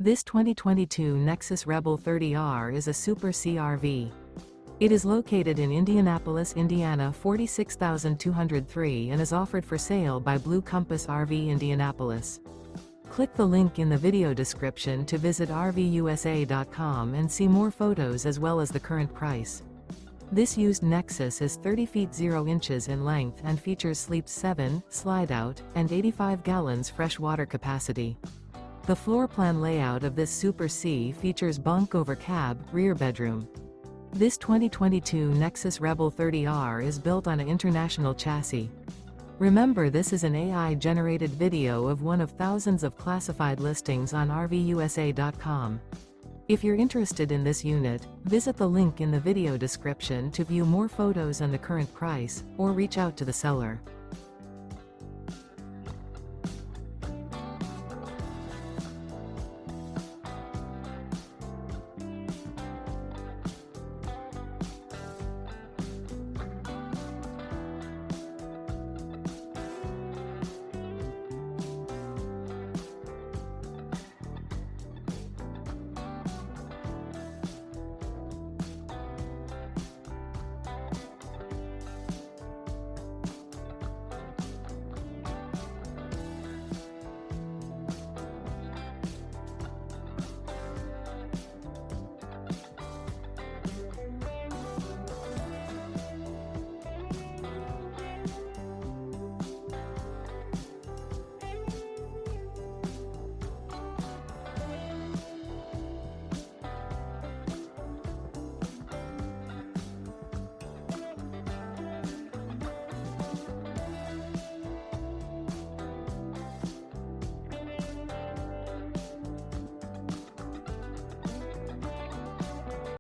This 2022 Nexus Rebel 30R is a Super C RV. It is located in Indianapolis, Indiana 46203 and is offered for sale by Blue Compass RV Indianapolis. Click the link in the video description to visit RVUSA.com and see more photos as well as the current price. This used Nexus is 30 feet 0 inches in length and features sleeps 7, Slideout, and 85 gallons fresh water capacity. The floor plan layout of this Super C features bunk over cab, rear bedroom. This 2022 Nexus Rebel 30R is built on an international chassis. Remember, this is an AI-generated video of one of thousands of classified listings on RVUSA.com. If you're interested in this unit, visit the link in the video description to view more photos and the current price, or reach out to the seller.